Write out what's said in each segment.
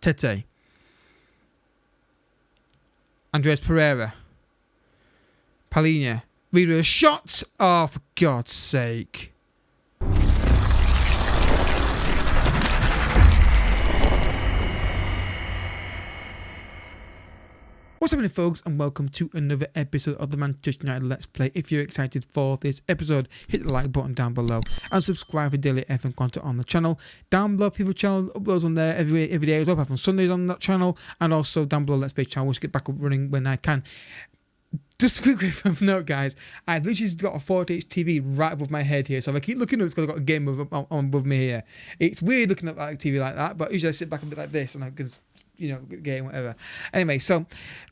Tete, Andres Pereira, Palhinha, Reader shot. Oh, for God's sake. What's happening, folks, and welcome to another episode of the Manchester United Let's Play. If you're excited for this episode, hit the like button down below and subscribe for daily FM content on the channel. Down below, people channel uploads on there every day as well, apart from Sundays on that channel, and also down below Let's Play channel, which get back up running when I can. Just a quick note, guys. I've literally got a 40-inch TV right above my head here, so if I keep looking up, it's because I've got a game on above me here. It's weird looking at like TV like that, but usually I sit back a bit like this and I can, you know, game, whatever. Anyway, so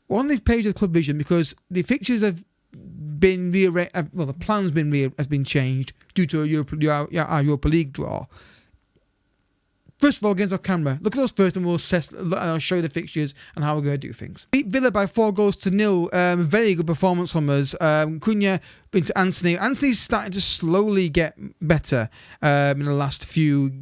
we're on this page of Club Vision because the fixtures have been rearranged. Well, the plan's has been changed due to our Europa League draw. First of all, against our camera, look at those first, and I'll show you the fixtures and how we're going to do things. Beat Villa by 4-0. Very good performance from us. Cunha into Anthony. Anthony's starting to slowly get better in the last few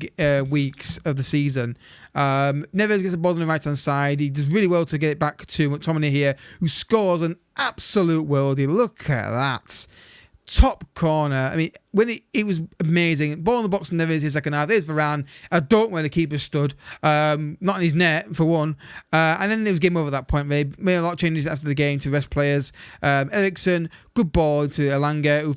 weeks of the season. Neves gets the ball on the right hand side. He does really well to get it back to McTominay here, who scores an absolute worldie. Look at that. Top corner. I mean, when it was amazing. Ball in the box from Neves in second half. There's Varane. I don't know where the keeper stood. Not in his net, for one. And then it was game over at that point. They made a lot of changes after the game to rest players. Ericsson, good ball to Elanga, who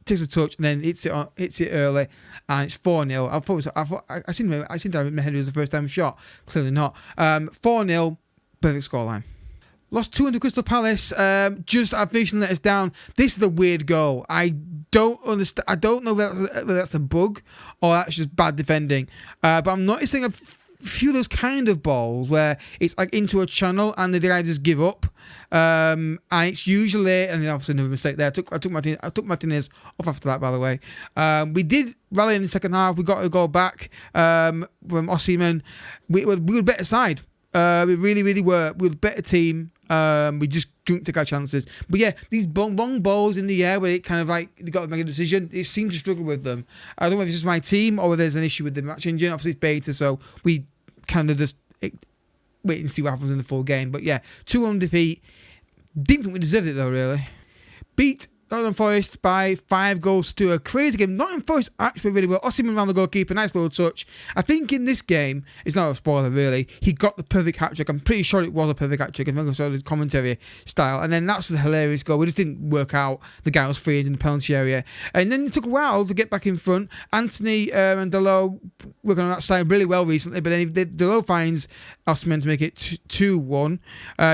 takes a touch and then hits it early. And it's 4-0. I seem to have in my head it was the first time shot. Clearly not. 4-0. Perfect scoreline. Lost 2 under Crystal Palace. Just our vision let us down. This is a weird goal. I don't understand. I don't know whether that's a bug or that's just bad defending. But I'm noticing a few of those kind of balls where it's like into a channel and the guy just give up. And it's usually, and obviously another mistake there. I took Martinez off after that, by the way. We did rally in the second half. We got a goal back from Osimhen. We were a better side. We really were. We were a better team. We just couldn't take our chances. But yeah, these long balls in the air where it kind of like they got to make a decision, it seems to struggle with them. I don't know if it's just my team or whether there's an issue with the match engine. Obviously it's beta, so we kind of just wait and see what happens in the full game. But yeah, 2-1 defeat. Didn't think we deserved it though, really. Beat Nottingham Forest by 5 to a crazy game. Nottingham Forest actually really well. Osimhen around the goalkeeper, nice little touch. I think in this game, it's not a spoiler really, he got the perfect hat-trick. I'm pretty sure it was a perfect hat-trick. I think I saw the commentary style. And then that's a hilarious goal. We just didn't work out. The guy was free in the penalty area. And then it took a while to get back in front. Anthony and Delo working on that side really well recently, but then Delo finds Osimhen to make it 2-1.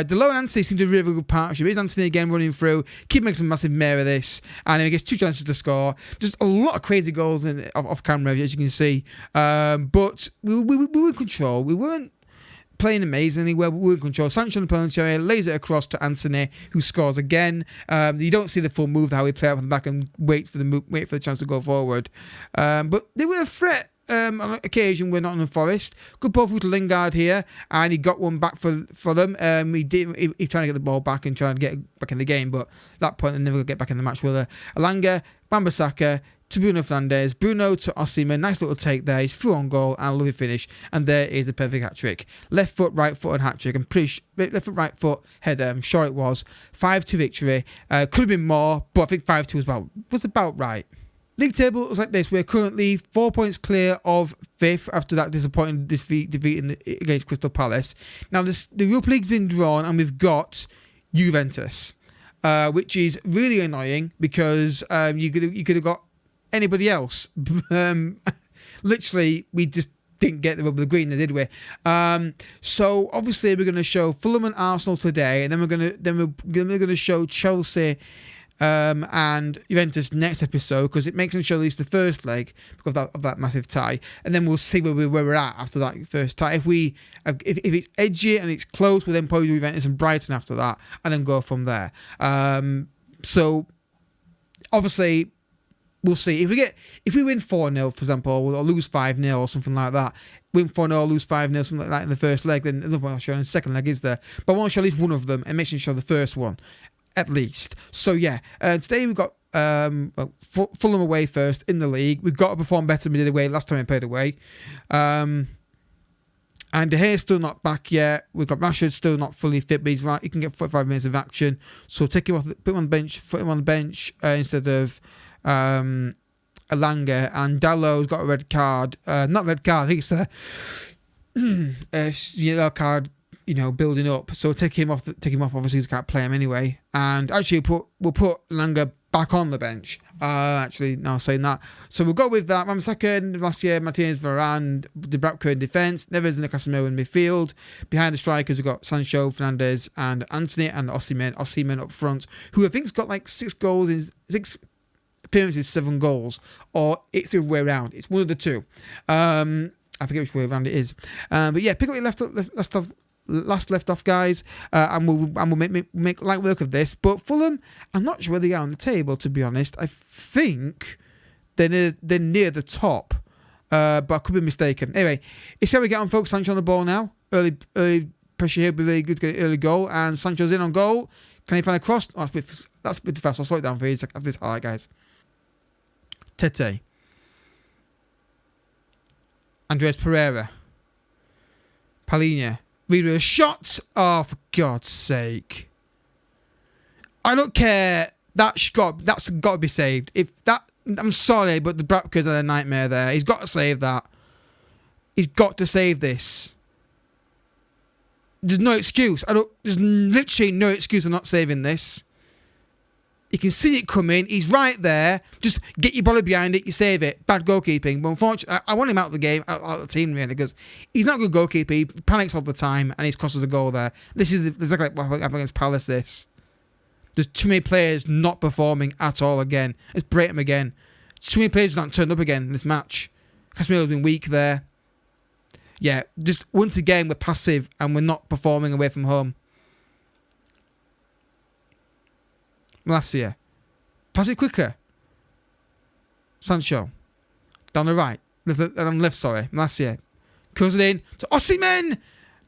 Delo and Anthony seem to have a really good partnership. Here's Anthony again running through. Keep making some massive mare of this, and he gets 2 chances to score. Just a lot of crazy goals off camera, as you can see. But we were in control. We weren't playing amazingly well, but we were in control. Sancho on the penalty area lays it across to Anthony, who scores again. You don't see the full move, how he play out from the back and wait for the chance to go forward. But they were a threat. On occasion, we're not in the Forest. Good ball through to Lingard here, and he got one back for them. He trying to get the ball back and trying to get back in the game, but at that point, they never get back in the match, will they? Elanga, Wan-Bissaka to Bruno Fernandes, Bruno to Osimhen. Nice little take there. He's through on goal and a lovely finish, and there is the perfect hat trick. Left foot, right foot, and hat trick. I'm pretty left foot, right foot header. I'm sure it was 5-2 victory. Could have been more, but I think 5-2 was about right. League table was like this. We're currently 4 points clear of 5th after that disappointing defeat against Crystal Palace. Now, the Europa League's been drawn, and we've got Juventus, which is really annoying because you could have got anybody else. Literally, we just didn't get the rub of the green, did we? So obviously, we're going to show Fulham and Arsenal today, and then we're going to show Chelsea and Juventus next episode, because it makes them show at least the first leg because of that massive tie, and then we'll see where we're at after that first tie. If it's edgy and it's close, we'll then probably do Juventus and Brighton after that, and then go from there. So obviously we'll see if we win 4-0, for example, or lose 5-0 or something like that. Win 4-0, lose 5-0, something like that in the first leg. Then there's nothing I'll show in the second leg, is there? But I want to show at least one of them and make sure you show the first one. At least. So yeah, today we've got Fulham away first in the league. We've got to perform better than we did away last time we played away. And De Gea's still not back yet. We've got Rashford still not fully fit, but he's right. He can get 45 minutes of action. So take him off, put him on the bench, instead of Elanga. And Dalot's got a red card. Not red card, I think it's a yellow card, building up. So take him off. Obviously, he can't play him anyway. And actually, we'll put Elanga back on the bench. Actually, now saying that. So we'll go with that. Ram second, last year, Martinez, Varane, the BarraCuda in defence, Neves and Casemiro in midfield. Behind the strikers, we've got Sancho, Fernandes, and Antony, and Osimhen up front, who I think's got like 6 goals in 6 appearances, 7 goals, or it's the other way around. It's one of the two. I forget which way around it is. But yeah, pick up your last left off, guys, and we'll make light work of this. But Fulham, I'm not sure where they are on the table, to be honest. I think they're near the top, but I could be mistaken. Anyway, it's how we get on, folks. Sancho on the ball now. Early pressure here would be really good to get an early goal, and Sancho's in on goal. Can he find a cross? Oh, that's a bit fast. I'll slow it down for you after this highlight, guys. Tete. Andres Pereira. Palhinha. Reader a shot. Oh, for God's sake! I don't care. That's got to be saved. I'm sorry, but the BarraCuda's had a nightmare there. He's got to save that. He's got to save this. There's no excuse. There's literally no excuse for not saving this. You can see it coming. He's right there. Just get your body behind it. You save it. Bad goalkeeping. But unfortunately, I want him out of the game, out of the team, really, because he's not a good goalkeeper. He panics all the time, and he's cost us a goal there. This is exactly what happened against Palace, this. There's too many players not performing at all again. Let's break them again. Too many players not turned up again in this match. Casemiro's been weak there. Yeah, just once again, we're passive, and we're not performing away from home. Malacia. Pass it quicker. Sancho. Down the right. Left, sorry. Malacia. Curls it in to Osimhen.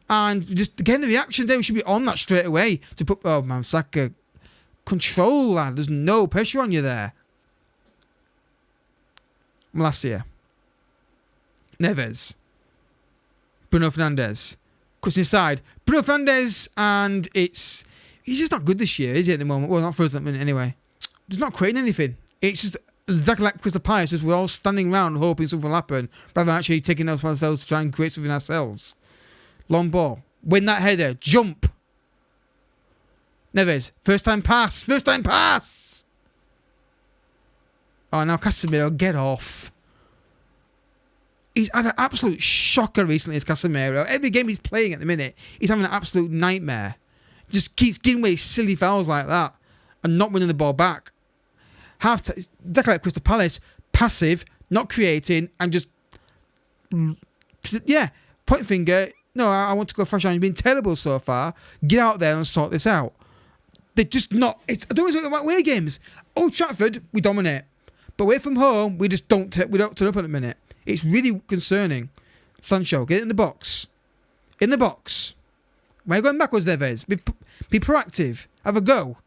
And just again, the reaction there, we should be on that straight away. To put, oh man, Saka. Control, lad. There's no pressure on you there. Malacia. Neves. Bruno Fernandes. Cuts inside. Bruno Fernandes. And it's... He's just not good this year, is he, at the moment? Well, not for us at the minute, anyway. Just not creating anything. It's just exactly like Crystal Palace, just we're all standing around hoping something will happen, rather than actually taking it upon ourselves to try and create something ourselves. Long ball. Win that header. Jump. Neves. First time pass. First time pass. Oh, now Casemiro, get off. He's had an absolute shocker recently, as Casemiro. Every game he's playing at the minute, he's having an absolute nightmare. Just keeps giving away silly fouls like that and not winning the ball back. It's exactly like Crystal Palace. Passive, not creating, and just... Yeah, point finger. No, I want to go fresh on. You've been terrible so far. Get out there and sort this out. They're just not... I don't know about away games. Old Trafford, we dominate. But away from home, we just don't turn up at the minute. It's really concerning. Sancho, get it in the box. In the box. Why are you going backwards, Neves? Be proactive. Have a go.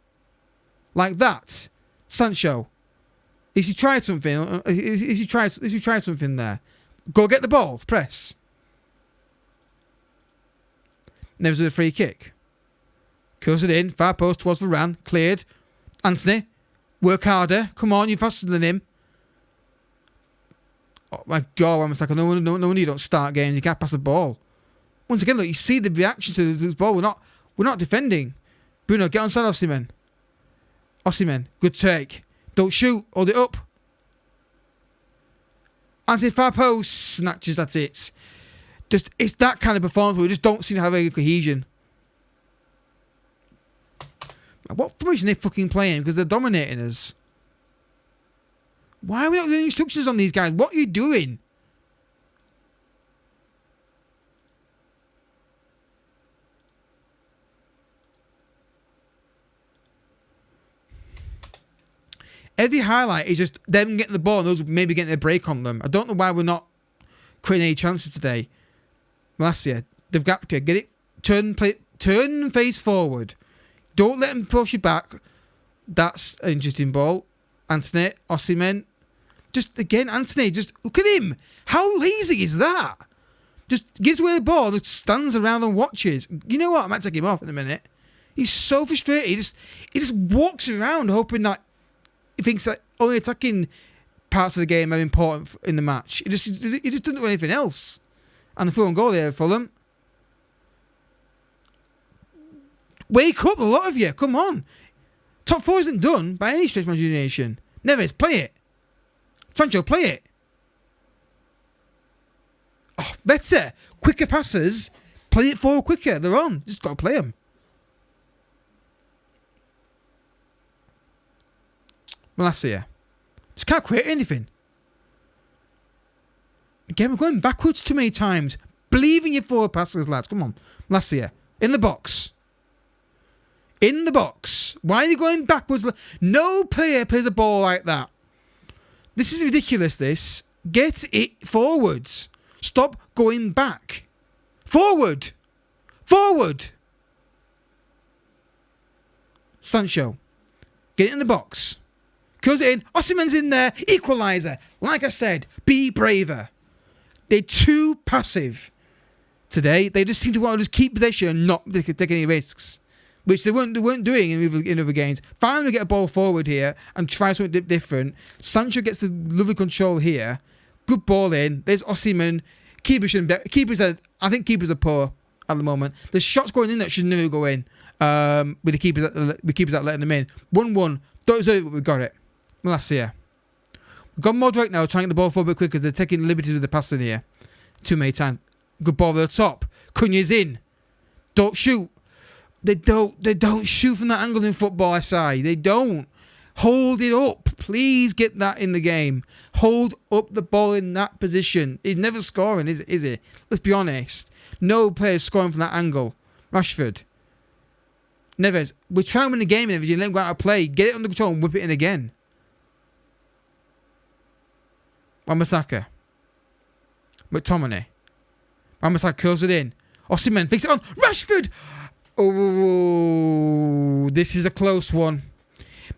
Like that. Sancho. Is he tried something? Is he tried something there? Go get the ball. Press. Neves with a free kick. Curls it in. Far post towards Varane. Cleared. Antony. Work harder. Come on, you're faster than him. Oh my God, I'm like, no wonder you don't start games. You can't pass the ball. Once again, look, you see the reaction to this ball. We're not defending. Bruno, get onside Osimhen. Osimhen, good take. Don't shoot. Hold it up. Anthony far post. Snatches, that's it. It's that kind of performance where we just don't seem to have any cohesion. What formation are they fucking playing? Because they're dominating us. Why are we not doing instructions on these guys? What are you doing? Every highlight is just them getting the ball and those maybe getting a break on them. I don't know why we're not creating any chances today. Malacia, they've got to get it. Turn and face forward. Don't let them push you back. That's an interesting ball. Antony, Osimhen. Just again, Antony, just look at him. How lazy is that? just gives away the ball, and stands around and watches. You know what? I might take him off in a minute. He's so frustrated. He just walks around hoping that he thinks that only attacking parts of the game are important in the match. He just doesn't do anything else. And the full goal there, Fulham. Wake up, a lot of you. Come on. Top 4 isn't done by any stretch of imagination. Neves, play it. Sancho, play it. Oh, better. Quicker passes. Play it forward quicker. They're on. Just got to play them. Malacia. Just can't create anything. Again, we're going backwards too many times. Believe in your forward passes, lads. Come on. Malacia. In the box. In the box. Why are you going backwards? No player plays a ball like that. This is ridiculous, this. Get it forwards. Stop going back. Forward. Forward. Sancho. Get it in the box. Goes it in. Osimhen's in there. Equaliser. Like I said, be braver. They're too passive today. They just seem to want to just keep possession and not take any risks, which they weren't doing in other games. Finally get a ball forward here and try something different. Sancho gets the lovely control here. Good ball in. There's Osimhen. Keepers I think keepers are poor at the moment. There's shots going in that should never go in. With the keepers that letting them in. 1-1. Don't deserve it, but we got it. Malacia. We've got Modric now trying to get the ball forward a bit quicker because they're taking liberties with the passing here. Too many times. Good ball over the top. Cunha's in. Don't shoot. They don't shoot from that angle in football, I say. They don't. Hold it up. Please get that in the game. Hold up the ball in that position. He's never scoring, is he? Let's be honest. No player's scoring from that angle. Rashford. Neves. We're trying to win the game and everything. Let him go out and play. Get it under control and whip it in again. Wan-Bissaka. McTominay. Wan-Bissaka curls it in. Osimhen fix it on. Rashford! Oh, this is a close one.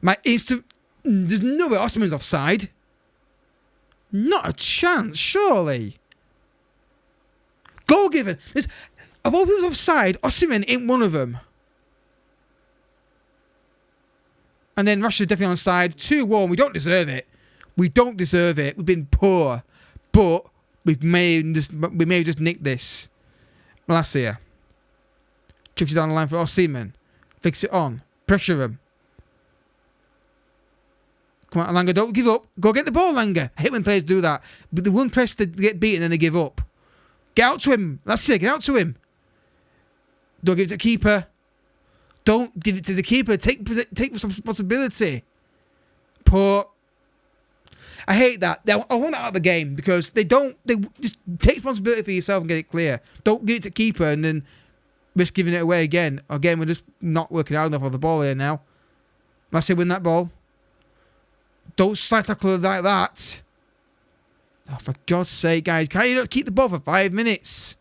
There's no way Osimhen's offside. Not a chance, surely. Goal given. Of all people's offside, Osimhen ain't one of them. And then Rashford definitely on side. 2-1. We don't deserve it. We don't deserve it. We've been poor. But we may have just nicked this. Malacia. Chucks it down the line for Osimhen. Fix it on. Pressure him. Come on, Elanga, don't give up. Go get the ball, Elanga. I hate when players do that. But they won't press to get beaten and then they give up. Get out to him. That's it. Get out to him. Don't give it to the keeper. Don't give it to the keeper. Take responsibility. Poor. I hate that. I want that out of the game because they just take responsibility for yourself and get it clear. Don't give it to keeper and then risk giving it away again. Again, we're just not working out enough on the ball here now. Let's say win that ball. Don't slide tackle like that. Oh, for God's sake, guys. Can't you not keep the ball for 5 minutes?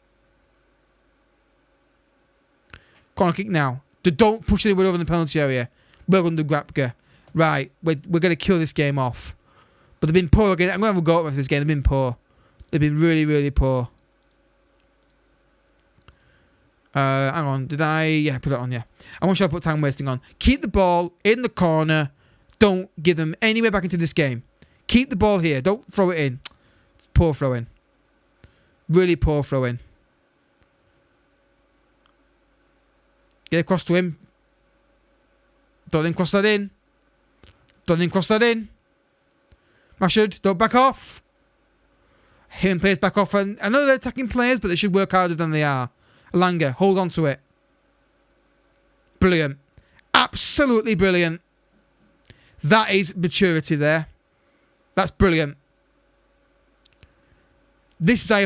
Corner kick now. Don't push anyone over in the penalty area. Well done to Grapka. Right, we're going to kill this game off. But they've been poor again. I'm going to have a go at this game. They've been poor. They've been really, really poor. Hang on. Did I? Yeah, put it on, yeah. I want you to put time wasting on. Keep the ball in the corner. Don't give them anywhere back into this game. Keep the ball here. Don't throw it in. Poor throw in. Really poor throw in. Get across to him. Don't let him cross that in. Don't let him cross that in. Rashford, don't back off. Him players back off. And I know they're attacking players, but they should work harder than they are. Elanga, hold on to it. Brilliant. Absolutely brilliant. That is maturity there. That's brilliant. This is how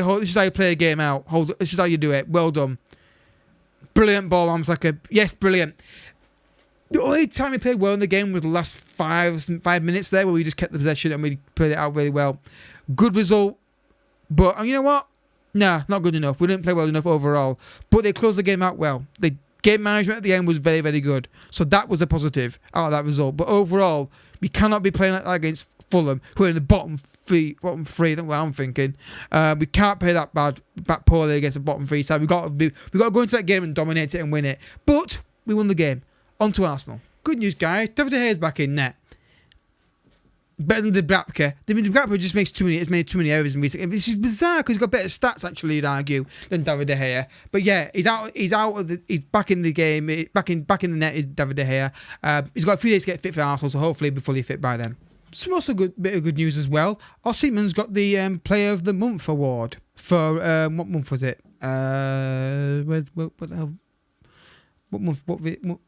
you play a game out. This is how you do it. Well done. Brilliant ball, Wan-Bissaka. Yes, brilliant. The only time we played well in the game was the last five minutes there where we just kept the possession and we played it out really well. Good result. But you know what? Nah, not good enough. We didn't play well enough overall. But they closed the game out well. The game management at the end was very, very good. So that was a positive out of that result. But overall, we cannot be playing like that against Fulham, who are in the bottom three. That's what I'm thinking. We can't play that poorly against the bottom three side. We've got to go into that game and dominate it and win it. But we won the game. On to Arsenal. Good news, guys. David De Gea's back in net. Better than Dubravka. Dubravka just makes too many errors in recent. This is bizarre because he's got better stats, actually, you'd argue, than David De Gea. But yeah, he's back in the game. Back in the net is David De Gea. He's got a few days to get fit for Arsenal, so hopefully he'll be fully fit by then. Some also bit of good news as well. Osimhen's got the Player of the Month award for what month was it? What month?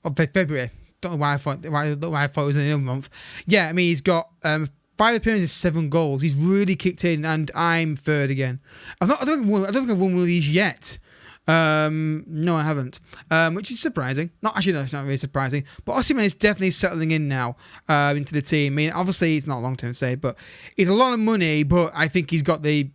Of February. Don't know why I thought it was in another month. Yeah, I mean, he's got 5 appearances, 7 goals. He's really kicked in, and I'm third again. I don't think I've won one of these yet. No, I haven't. Which is surprising. No, it's not really surprising. But Osimhen is definitely settling in now into the team. I mean, obviously, it's not a long-term save, but it's a lot of money. But I think he's got the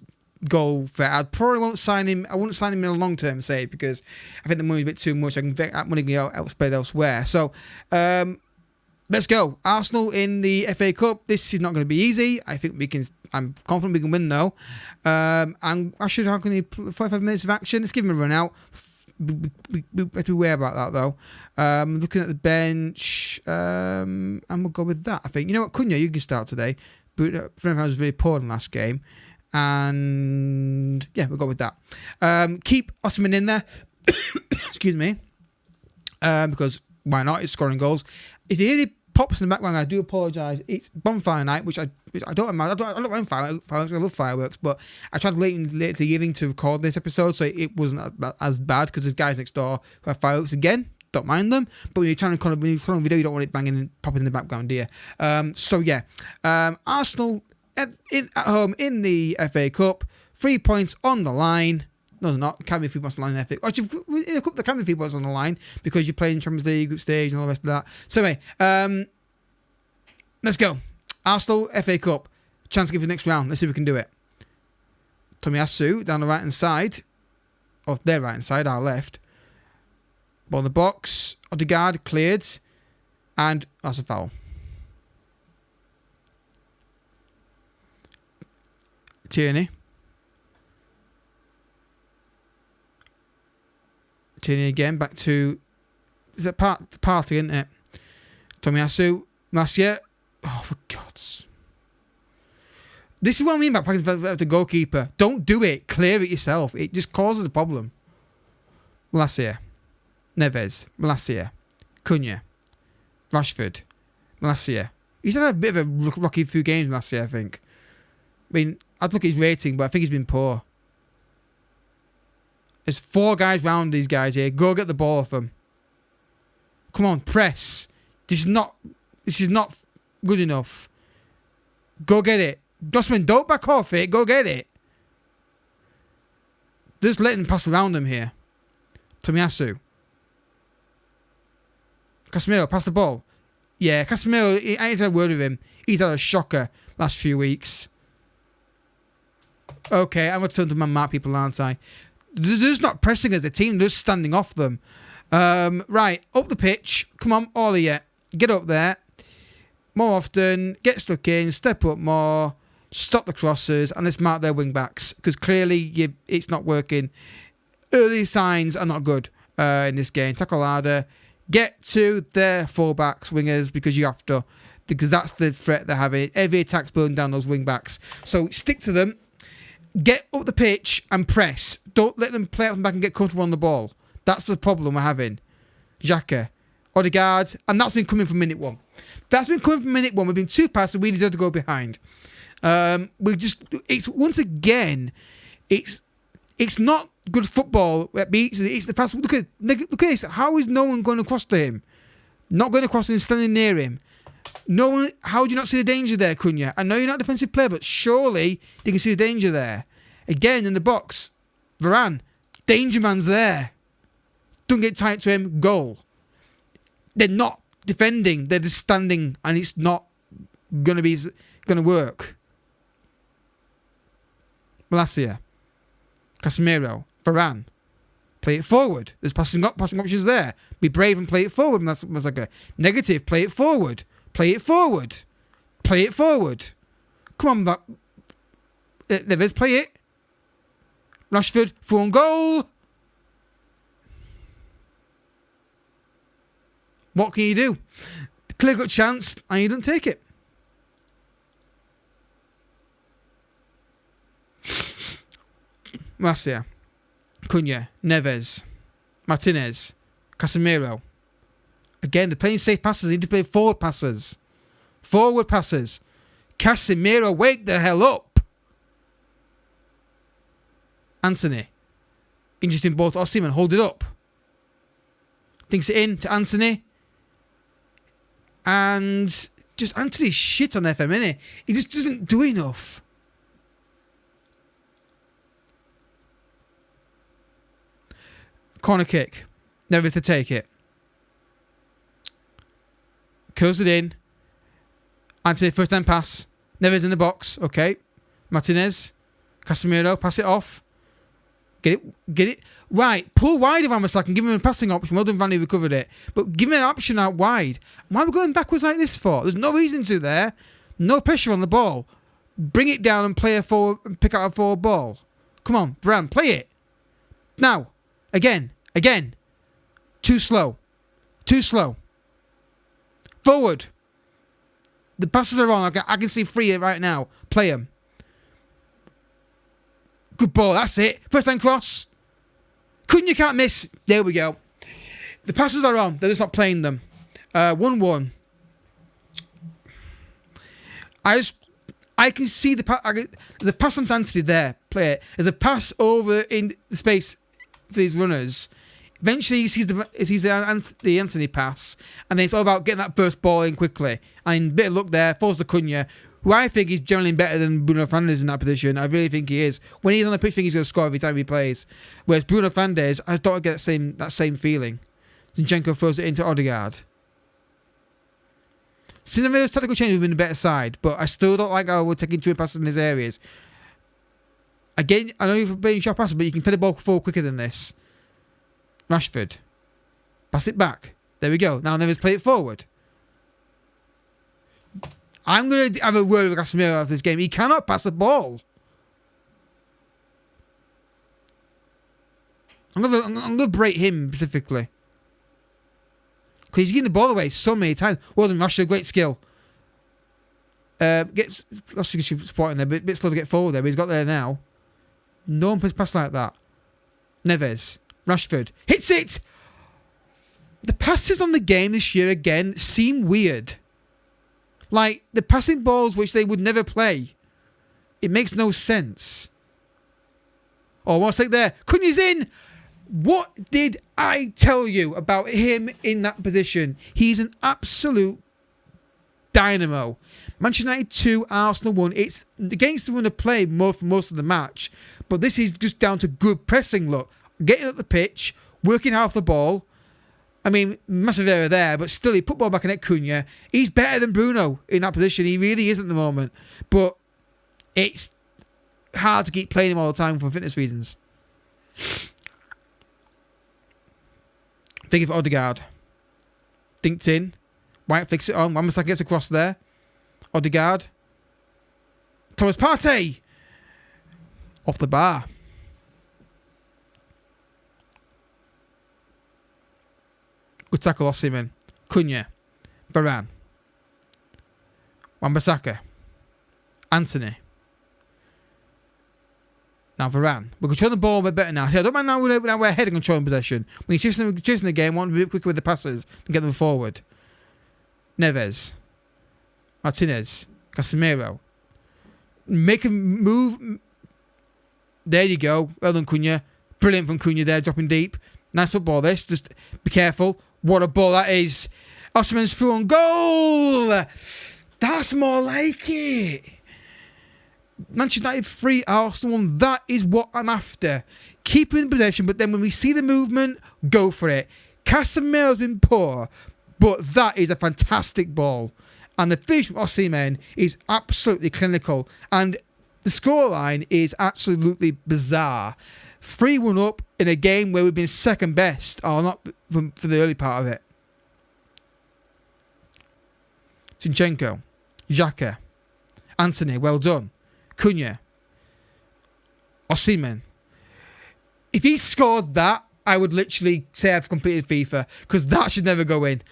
goal for it. I probably won't sign him. I wouldn't sign him in a long-term save because I think the money's a bit too much. I can get that money outspent elsewhere. So, let's go. Arsenal in the FA Cup. This is not going to be easy. I think we can. I'm confident we can win though. And I should have 45 minutes of action. Let's give him a run out. We have to be aware about that though. Looking at the bench, and we'll go with that. I think. You know what, Cunha, you can start today. But Fernand was really poor in the last game. And yeah, we'll go with that. Keep Osimhen in there. Excuse me. Because why not? It's scoring goals. If you hear the pops in the background, I do apologise. It's bonfire night, which I don't mind. I don't mind fireworks. I love fireworks, but I tried late in the evening to record this episode, so it wasn't as bad because there's guys next door who have fireworks again. Don't mind them, but when you're trying to when you're recording a video, you don't want it banging and popping in the background, do you? So yeah, Arsenal at home in the FA Cup, 3 points on the line. No, they're not. Can't be 3 points on the line in the FA Cup. Actually, in the Cup, there can be 3 points on the line because you're playing Champions League group stage and all the rest of that. So anyway, let's go. Arsenal FA Cup. Chance to give the next round. Let's see if we can do it. Tomiyasu down the right hand side, or their right hand side, our left. Ball in the box. Odegaard cleared, and that's a foul. Tierney again, back to... Is that Partey, isn't it? Tomiyasu, Marcia. Oh, for God's... This is what I mean by practicing the goalkeeper. Don't do it. Clear it yourself. It just causes a problem. Malacia. Neves. Malacia. Cunha. Rashford. Malacia. He's had a bit of a rocky few games, Malacia, I think. I mean, I'd look at his rating, but I think he's been poor. There's 4 guys round these guys here. Go get the ball off them. Come on, press. This is not good enough. Go get it. Dustman, don't back off it. Go get it. Just letting him pass around them here. Tomiyasu. Casemiro, pass the ball. Yeah, Casemiro, I ain't had a word with him. He's had a shocker last few weeks. Okay, I'm going to turn to my mark people, aren't I? They're just not pressing as a team. They're just standing off them. Right, up the pitch. Come on, all of you. Get up there. More often. Get stuck in. Step up more. Stop the crosses. And let's mark their wing-backs. Because clearly it's not working. Early signs are not good in this game. Tackle harder. Get to their full-backs, wingers, because you have to. Because that's the threat they're having. Every attack's burning down those wing-backs. So stick to them. Get up the pitch and press. Don't let them play out from back and get comfortable on the ball. That's the problem we're having. Xhaka, Odegaard, and that's been coming from minute 1. That's been coming from minute 1. We've been too fast and we deserve to go behind. It's once again, it's not good football. It's the fast. Look at this. How is no one going across to him? Not going across and standing near him. No one. How do you not see the danger there, Cunha? I know you're not a defensive player, but surely you can see the danger there. Again in the box, Varane, danger man's there. Don't get tight to him. Goal. They're not defending. They're just standing, and it's not gonna work. Malacia, Casemiro, Varane, play it forward. There's passing options there. Be brave and play it forward. And that's like a negative. Play it forward. Play it forward. Play it forward. Come on, Neves, play it. Rashford, through on goal. What can you do? Clear-cut chance, and you don't take it. Marcia, Cunha, Neves, Martinez, Casemiro. Again, they're playing safe passes. They need to play forward passes. Forward passes. Casemiro, wake the hell up. Anthony. Interesting ball to Osimhen. Hold it up. Thinks it in to Anthony. And just Anthony's shit on FM, innit? He just doesn't do enough. Corner kick. Never to take it. Curls it in. Anthony, first time pass. Neves in the box. Okay. Martinez. Casemiro, pass it off. Get it. Right. Pull wide of Amasak and give him a passing option. Well done, Vanny, recovered it. But give him an option out wide. Why are we going backwards like this for? There's no reason to there. No pressure on the ball. Bring it down and play a forward and pick out a forward ball. Come on, Varane, play it. Now. Again. Too slow. Forward. The passes are on. I can see free right now. Play them. Good ball. That's it. First time cross. Cunha can't miss. There we go. The passes are on. They're just not playing them. 1-1. I can see the pass. There's a pass on Anthony there. Play it. There's a pass over in the space for these runners. Eventually, he sees the Anthony pass, and then it's all about getting that first ball in quickly. And a bit of luck there, falls to Cunha, who I think is generally better than Bruno Fernandes in that position. I really think he is. When he's on the pitch, I think he's going to score every time he plays. Whereas Bruno Fernandes, I don't get that same feeling. Zinchenko throws it into Odegaard. Cinero's tactical change would have been a better side, but I still don't like how we're taking two passes in these areas. Again, I know you're playing short passes, but you can play the ball forward quicker than this. Rashford. Pass it back. There we go. Now Neves play it forward. I'm going to have a word with Casemiro after this game. He cannot pass the ball. I'm going to berate him specifically. Because he's getting the ball away so many times. Well done, Rashford. Great skill. Let's see supporting there. Bit slow to get forward there, but he's got there now. No one plays pass like that. Neves. Rashford. Hits it! The passes on the game this year, again, seem weird. Like, the passing balls which they would never play. It makes no sense. Oh, what's like there? Cunha's in! What did I tell you about him in that position? He's an absolute dynamo. Manchester United 2, Arsenal 1. It's against the run of play for most of the match. But this is just down to good pressing, look. Getting up the pitch, working half the ball. I mean, massive error there, but still, he put ball back in at Cunha. He's better than Bruno in that position. He really is at the moment. But it's hard to keep playing him all the time for fitness reasons. Thinking for Odegaard. Dinked in. White flicks it on. Wan-Bissaka gets across there. Odegaard. Thomas Partey. Off the bar. Good tackle, Osimhen. Cunha. Varane. Wan-Bissaka. Anthony. Now Varane. We're controlling the ball a bit better now. See, I don't mind now we're ahead of controlling possession. When you're chasing the game, we want to be a bit quicker with the passes and get them forward. Neves. Martinez. Casemiro. Make a move. There you go. Well done, Cunha. Brilliant from Cunha there, dropping deep. Nice football this. Just be careful. What a ball that is. Osimhen's through on goal. That's more like it. Manchester United 3, Arsenal 1. That is what I'm after. Keep in possession, but then when we see the movement, go for it. Casemiro's been poor, but that is a fantastic ball. And the finish from Osimhen is absolutely clinical. And the scoreline is absolutely bizarre. 3-1 up in a game where we've been second best, or not for the early part of it. Zinchenko, Xhaka, Anthony, well done. Cunha. Osimhen. If he scored that, I would literally say I've completed FIFA, because that should never go in.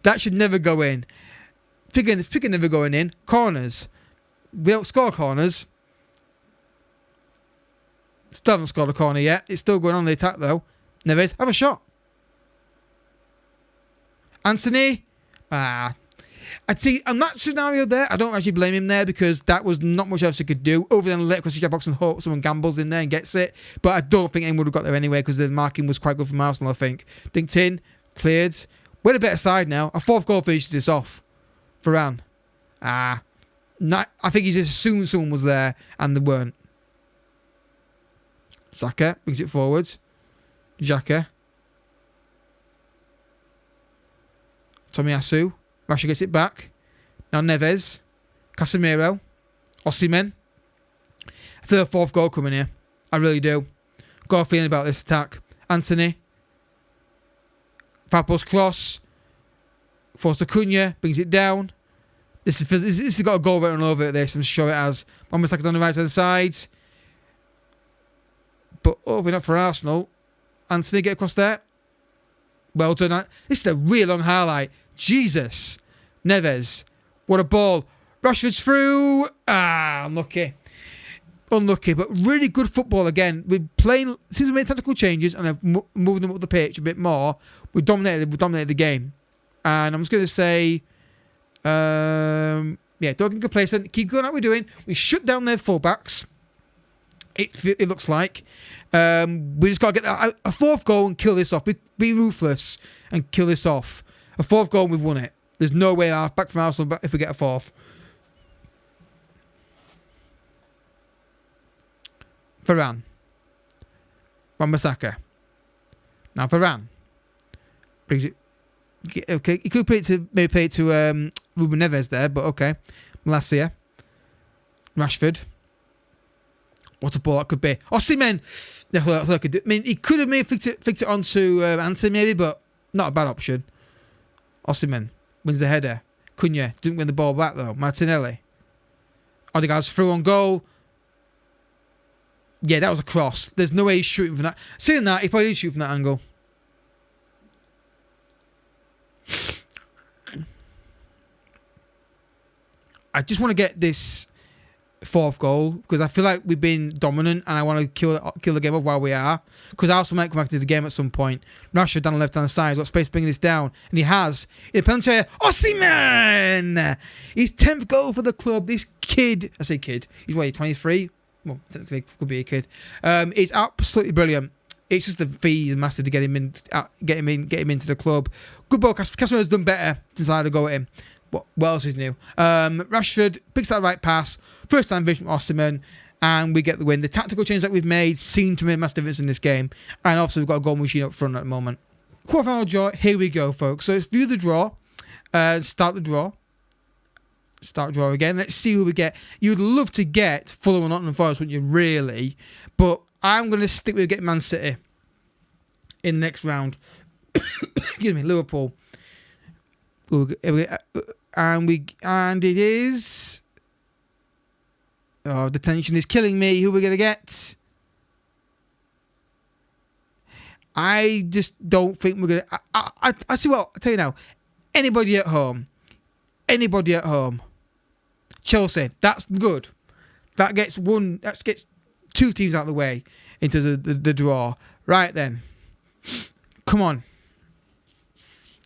That should never go in. Pick never going in. Corners. We don't score corners. Still haven't scored a corner yet. It's still going on the attack though. Neves, have a shot. Anthony. I'd see on that scenario there, I don't actually blame him there, because that was not much else he could do other than let across the box and hope someone gambles in there and gets it. But I don't think anyone would have got there anyway, because the marking was quite good from Arsenal, I think. Dinked in, cleared. We're a better side now. A fourth goal finishes this off. Varane. I think he's just assumed someone was there and they weren't. Saka brings it forwards. Xhaka. Tomiyasu. Rashford gets it back. Now Neves. Casemiro. Osimhen. I feel a fourth goal coming here. I really do. Got a feeling about this attack. Anthony. Far post cross. Forced to Cunha. Brings it down. This has got a goal written all over this. I'm sure it has. One more second on the right hand side. But over enough for Arsenal. Anthony get across there. Well done. This is a real long highlight. Jesus. Neves. What a ball. Rashford's through. Unlucky. Unlucky. But really good football again. We're playing. Since we made tactical changes and have moved them up the pitch a bit more, we've dominated the game. And I'm just going to say, don't get complacent. Keep going like we're doing. We shut down their fullbacks. It looks like. We just got to get a fourth goal and kill this off. Be ruthless and kill this off. A fourth goal and we've won it. There's no way off. Back from Arsenal if we get a fourth. Varane. Wan-Bissaka. Now Varane. Brings it. Okay, he could pay it to Ruben Neves there, but okay. Malacia. Rashford. What a ball that could be. Osimhen. I mean, he could have maybe flicked it onto Anthony maybe, but not a bad option. Osimhen wins the header. Cunha didn't win the ball back though. Martinelli. Odegaard's through on goal. Yeah, that was a cross. There's no way he's shooting from that. Seeing that, he probably did shoot from that angle. I just want to get this fourth goal because I feel like we've been dominant and I want to kill the game off while we are, because Arsenal might come back to the game at some point. Rashford down the left hand side, he's got space bringing this down, and he has. In the penalty area, Osimhen! His 10th goal for the club. This kid, I say kid, he's 23? Well, technically could be a kid. It's absolutely brilliant. It's just the fee is massive to get him into the club. Good ball. Casemiro's done better since I had to go at him. What else is new? Rashford picks that right pass. First time vision from Osimhen, and we get the win. The tactical changes that we've made seem to make a massive difference in this game. And obviously we've got a goal machine up front at the moment. Quarterfinal draw. Here we go, folks. So let's view the draw. Start the draw. Start draw again. Let's see who we get. You'd love to get Fulham or Nottingham Forest, wouldn't you? Really, but I'm going to stick with getting Man City in the next round. Excuse me, Liverpool. And it is. Oh, the tension is killing me. Who are we going to get? I just don't think we're going to. I see what. I'll tell you now. Anybody at home. Anybody at home. Chelsea. That's good. That gets two teams out of the way into the draw. Right then. Come on.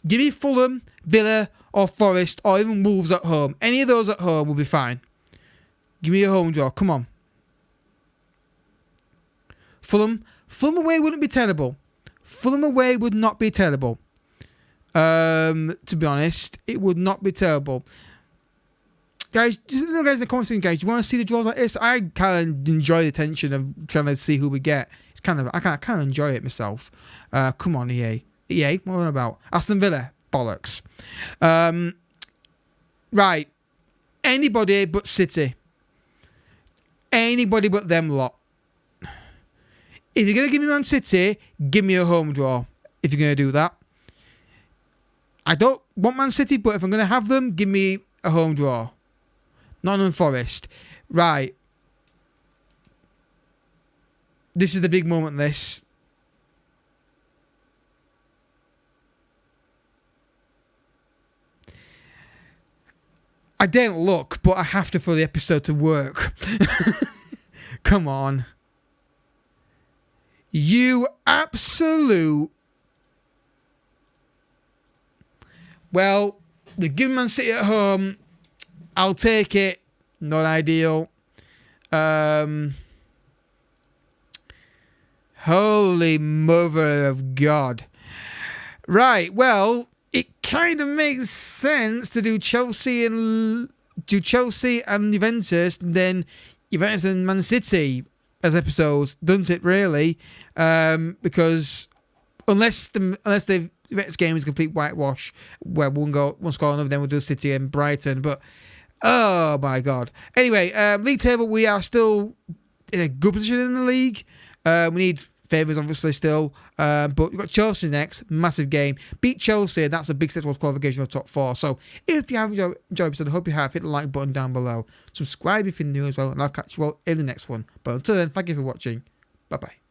Give me Fulham, Villa, or Forest, or even Wolves at home. Any of those at home will be fine. Give me a home draw. Come on. Fulham away wouldn't be terrible. Fulham away would not be terrible. To be honest, it would not be terrible. Guys, just in the comments, guys, do you want to see the draws like this? I kind of enjoy the tension of trying to see who we get. It's I kind of enjoy it myself. Come on, EA. EA, what are we about? Aston Villa, bollocks. Right. Anybody but City. Anybody but them lot. If you're going to give me Man City, give me a home draw. If you're going to do that. I don't want Man City, but if I'm going to have them, give me a home draw. Nottingham Forest. Right. This is the big moment, this. I didn't look, but I have to for the episode to work. Come on. You absolute... Well, the given Man City at home. I'll take it. Not ideal. Holy mother of God. Right, well, it kind of makes sense to do Chelsea and Juventus, and then Juventus and Man City as episodes, doesn't it? Really, because unless the Juventus game is a complete whitewash, where one score another, then we'll do City and Brighton. But oh my God! Anyway, league table, we are still in a good position in the league. We need favours, obviously, still. But we've got Chelsea next. Massive game. Beat Chelsea, and that's a big step towards qualification for the top 4. So, if you have enjoyed the episode, I hope you have. Hit the like button down below. Subscribe if you're new as well, and I'll catch you all in the next one. But until then, thank you for watching. Bye-bye.